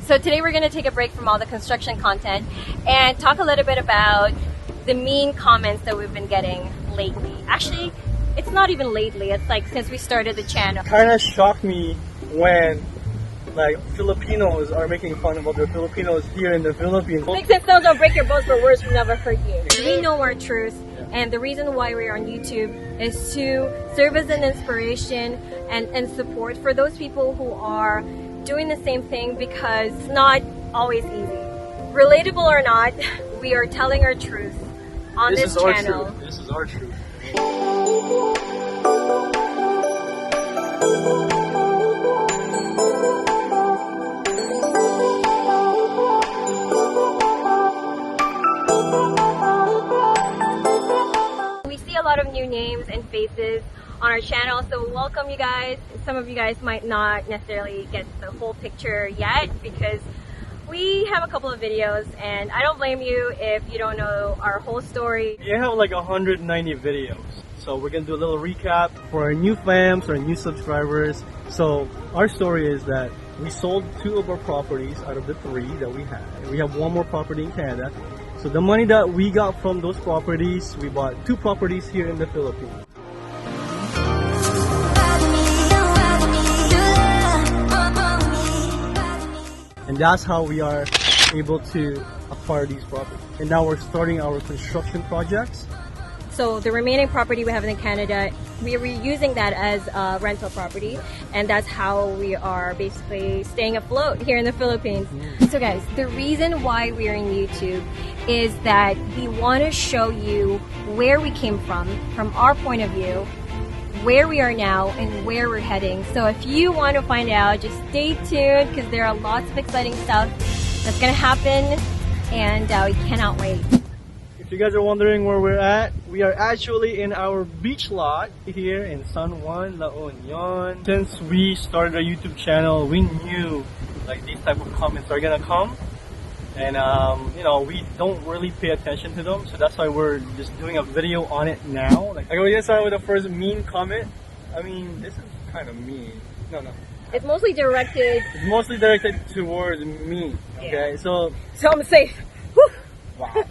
So today we're going to take a break from all the construction content and talk a little bit about the mean comments that we've been getting lately. Actually, it's not even lately, it's like since we started the channel. Kind of shocked me when like Filipinos are making fun of other Filipinos here in the Philippines. Makes sense, no, don't break your bones, but words will never hurt you. We know our truth, and the reason why we're on YouTube is to serve as an inspiration and support for those people who are doing the same thing, because it's not always easy. Relatable or not, we are telling our truth on this channel. This is our truth. We see a lot of new names and faces on our channel, so welcome you guys. Some of you guys might not necessarily get the whole picture yet because we have a couple of videos, and I don't blame you if you don't know our whole story. We have like 190 videos, so we're gonna do a little recap for our new fams, our new subscribers. So our story is that we sold 2 of our properties out of the 3 that we had. We have 1 more property in Canada. So the money that we got from those properties, we bought 2 properties here in the Philippines. And that's how we are able to acquire these properties. And now we're starting our construction projects. So the remaining property we have in Canada, we are using that as a rental property, and that's how we are basically staying afloat here in the Philippines. So guys, the reason why we're in YouTube is that we want to show you where we came from our point of view, where we are now, and where we're heading. So if you want to find out, just stay tuned, because there are lots of exciting stuff that's going to happen, and we cannot wait. If you guys are wondering where we're at, we are actually in our beach lot here in San Juan, La Union. Since we started our YouTube channel, we knew like these type of comments are gonna come, and you know, we don't really pay attention to them, so that's why we're just doing a video on it now. Like, we're gonna start with the first mean comment. I mean, this is kind of mean. No. It's mostly directed. It's mostly directed towards me. Okay, so I'm safe. Woo! Wow.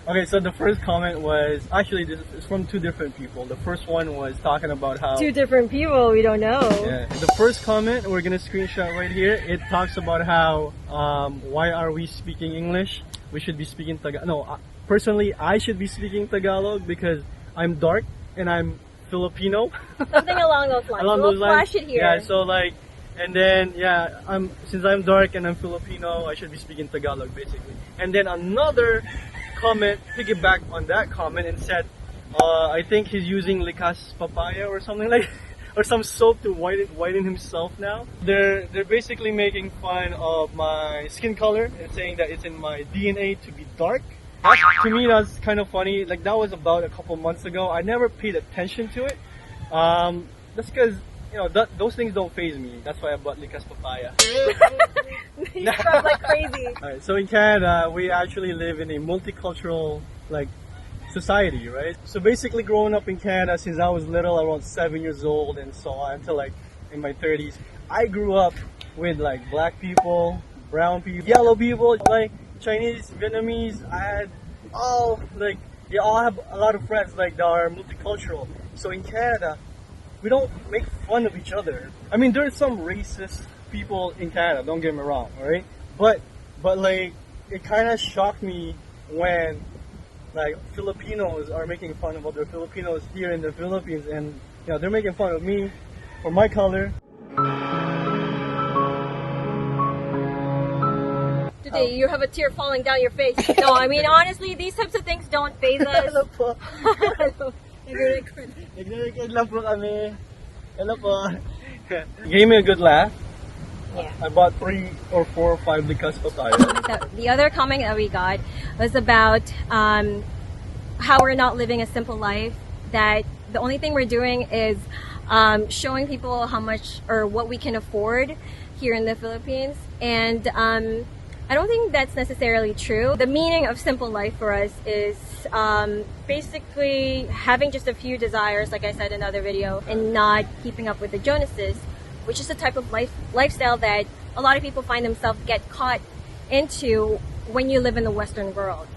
Okay, so the first comment was, actually this is from 2 different people. The first one was talking about how 2 different people, we don't know. Yeah, the first comment, we're gonna screenshot right here. It talks about how why are we speaking English? We should be speaking Tagalog. No, personally I should be speaking Tagalog because I'm dark and I'm Filipino. Something along those lines. We'll flash it here. Yeah, so like, and then yeah, since I'm dark and I'm Filipino, I should be speaking Tagalog basically. And then another comment piggybacked on that comment and said, I think he's using Likas papaya or something like, or some soap to whiten himself now. They're basically making fun of my skin color and saying that it's in my DNA to be dark. To me, that's kind of funny. Like, that was about a couple months ago. I never paid attention to it. That's because, you know, those things don't faze me. That's why I bought Likas papaya. You scrub like crazy. Alright, so in Canada, we actually live in a multicultural like society, right? So basically, growing up in Canada since I was little, around 7 years old and so on, until like in my 30s, I grew up with like black people, brown people, yellow people, like Chinese, Vietnamese. I had all like, they all have a lot of friends like that are multicultural. So in Canada, we don't make fun of each other. I mean, there's some racist people in Canada, don't get me wrong, alright? But like, it kind of shocked me when like Filipinos are making fun of other Filipinos here in the Philippines, and you know, they're making fun of me for my color. Today you have a tear falling down your face. No, I mean honestly, these types of things don't faze us. Hello po. Nagre-record lang po kami. Hello po. Gave me a good laugh. Yeah. I bought 3 or 4 or 5 Likas papaya. The other comment that we got was about how we're not living a simple life. That the only thing we're doing is showing people how much or what we can afford here in the Philippines. And I don't think that's necessarily true. The meaning of simple life for us is basically having just a few desires, like I said in another video, and not keeping up with the Jonases, which is a type of lifestyle that a lot of people find themselves get caught into when you live in the Western world.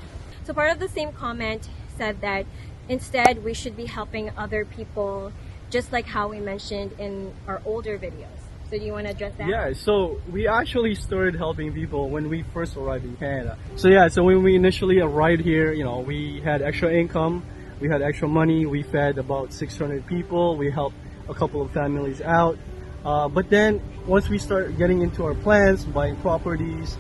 So part of the same comment said that instead we should be helping other people, just like how we mentioned in our older videos. So do you want to address that? Yeah, so we actually started helping people when we first arrived in Canada. So yeah, so when we initially arrived here, you know, we had extra income, we had extra money, we fed about 600 people, we helped a couple of families out. But then once we start getting into our plans, buying properties,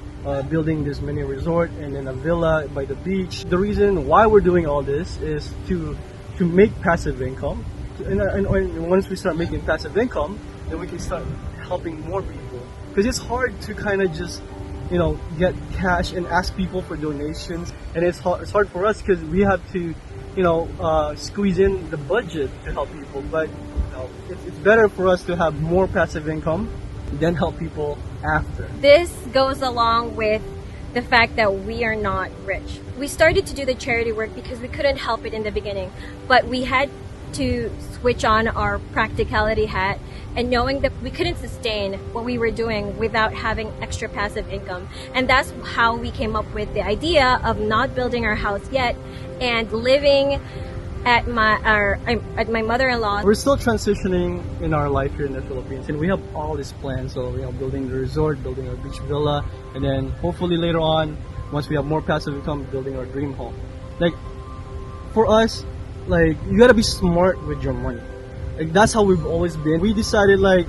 building this mini resort and then a villa by the beach, the reason why we're doing all this is to make passive income. And once we start making passive income, then we can start helping more people, because it's hard to kind of just, you know, get cash and ask people for donations, and it's hard for us because we have to, you know, squeeze in the budget to help people. But you know, it's better for us to have more passive income than help people after. This goes along with the fact that we are not rich. We started to do the charity work because we couldn't help it in the beginning, but we had to switch on our practicality hat, and knowing that we couldn't sustain what we were doing without having extra passive income. And that's how we came up with the idea of not building our house yet and living at my mother-in-law. We're still transitioning in our life here in the Philippines, and we have all these plans. So, you know, building the resort, building our beach villa, and then hopefully later on, once we have more passive income, building our dream home. Like, for us, like, you gotta be smart with your money. Like, that's how we've always been. We decided, like,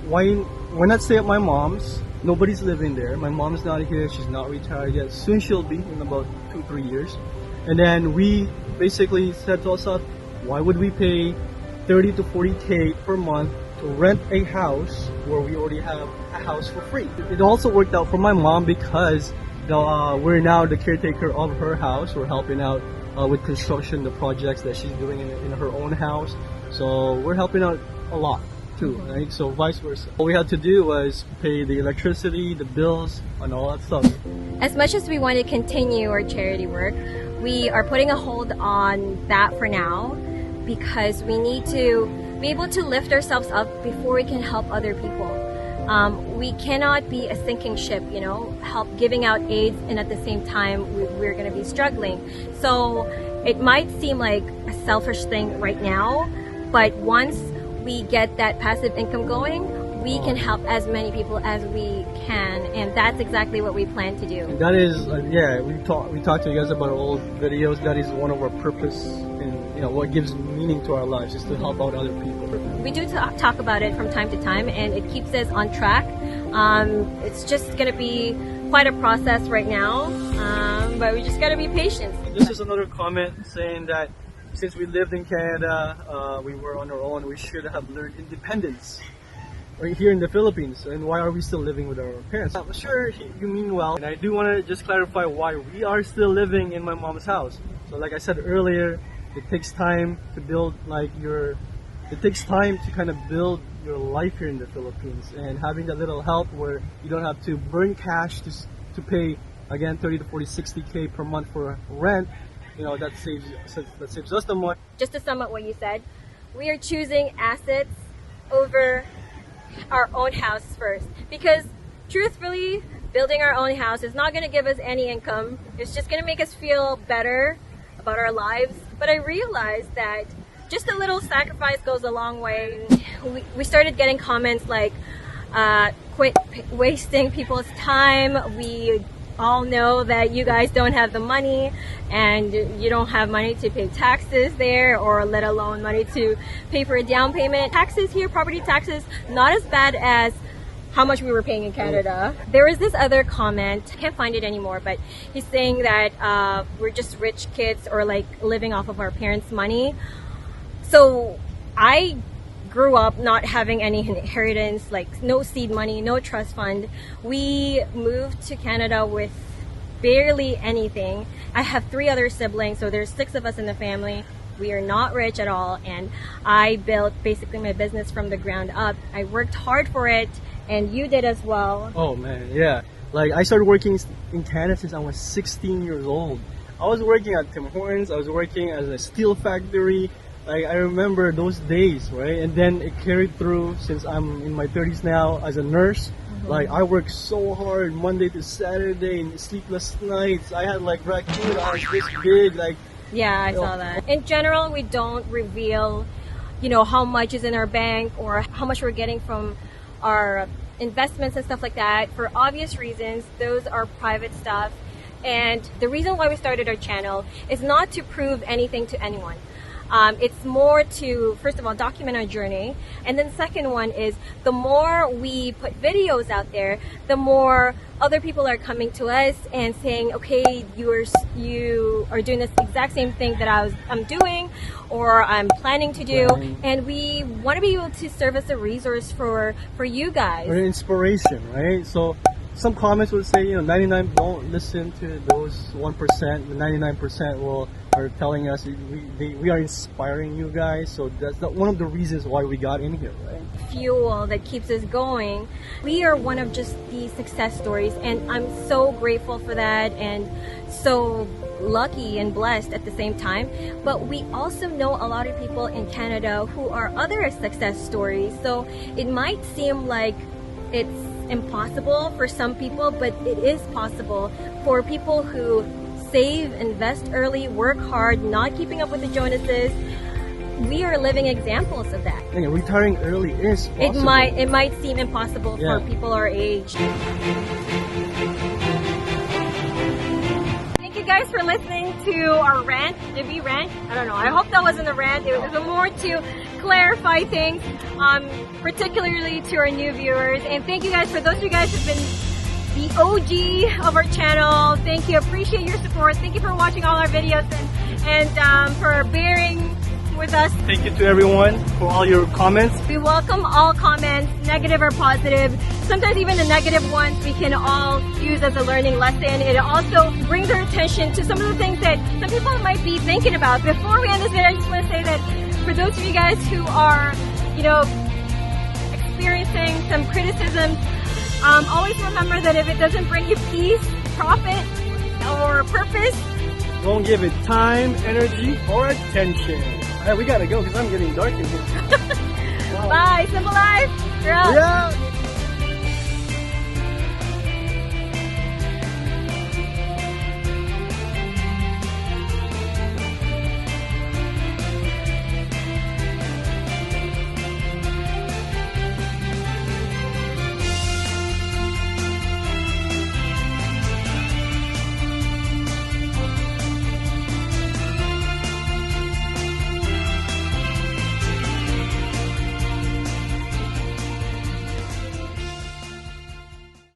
why not stay at my mom's? Nobody's living there. My mom's not here. She's not retired yet. Soon she'll be, in about 2-3 years. And then we basically said to ourselves, why would we pay 30 to 40K per month to rent a house where we already have a house for free? It also worked out for my mom because we're now the caretaker of her house. We're helping out with construction, the projects that she's doing in her own house. So we're helping out a lot too, right? So vice versa. All we had to do was pay the electricity, the bills, and all that stuff. As much as we want to continue our charity work, we are putting a hold on that for now because we need to be able to lift ourselves up before we can help other people. We cannot be a sinking ship, you know, help giving out aids and at the same time we're going to be struggling. So it might seem like a selfish thing right now, but once we get that passive income going, we can help as many people as we can, and that's exactly what we plan to do. And that is, yeah, we talked to you guys about our old videos. That is one of our purpose, and you know what gives meaning to our lives is to help out other people. We do talk about it from time to time, and it keeps us on track. It's just going to be quite a process right now, but we just got to be patient. This is another comment saying that since we lived in Canada, we were on our own, we should have learned independence. Right here in the Philippines, and why are we still living with our parents? I'm sure you mean well, and I do want to just clarify why we are still living in my mom's house. So like I said earlier, it takes time to build it takes time to kind of build your life here in the Philippines, and having that little help where you don't have to burn cash to pay, again, 30 to 40, 60K per month for rent, you know, that saves us the money. Just to sum up what you said, we are choosing assets over our own house first, because truthfully, building our own house is not going to give us any income. It's just going to make us feel better about our lives. But I realized that just a little sacrifice goes a long way. We started getting comments like, quit wasting people's time. We all know that you guys don't have the money, and you don't have money to pay taxes there, or let alone money to pay for a down payment. Taxes here, property taxes, not as bad as how much we were paying in Canada. There was this other comment, I can't find it anymore, but he's saying that we're just rich kids, or like living off of our parents' money. So I grew up not having any inheritance, like no seed money, no trust fund. We moved to Canada with barely anything. I have 3 other siblings, so there's 6 of us in the family. We are not rich at all, and I built basically my business from the ground up. I worked hard for it, and you did as well. Oh man, yeah. Like, I started working in Canada since I was 16 years old. I was working at Tim Hortons, I was working as a steel factory. Like, I remember those days, right? And then it carried through since I'm in my 30s now as a nurse. Like I worked so hard Monday to Saturday and sleepless nights. I had like raccoon eyes this big, like Yeah, I saw that. In general, we don't reveal, how much is in our bank or how much we're getting from our investments and stuff like that for obvious reasons. Those are private stuff. And the reason why we started our channel is not to prove anything to anyone. It's more to, first of all, document our journey. And then second one is the more we put videos out there, the more other people are coming to us and saying, okay, you are doing this exact same thing that I'm doing or I'm planning to do. Right. And we want to be able to serve as a resource for you guys. or inspiration, right? So some comments would say, 99 don't listen to those 1%. The 99% are telling us we are inspiring you guys. So that's one of the reasons why we got in here, right? Fuel that keeps us going. We are one of just the success stories, and I'm so grateful for that and so lucky and blessed at the same time. But we also know a lot of people in Canada who are other success stories. So it might seem like it's impossible for some people, but it is possible for people who save, invest early, work hard, not keeping up with the Jonases. We are living examples of that. Yeah, retiring early is possible. It might seem impossible for people our age. Thank you guys for listening to our rant. Did we rant? I don't know. I hope that wasn't a rant. It was more to clarify things, particularly to our new viewers. And thank you guys for those of you guys who've been the OG of our channel. Thank you. Appreciate your support. Thank you for watching all our videos and for bearing with us. Thank you to everyone for all your comments. We welcome all comments, negative or positive. Sometimes even the negative ones we can all use as a learning lesson. It also brings our attention to some of the things that some people might be thinking about. Before we end this video, I just want to say that for those of you guys who are, experiencing some criticism, always remember that if it doesn't bring you peace, profit, or purpose, don't give it time, energy, or attention. All right, we gotta go because I'm getting dark in here. Bye, Simple Life. You're out. Yeah.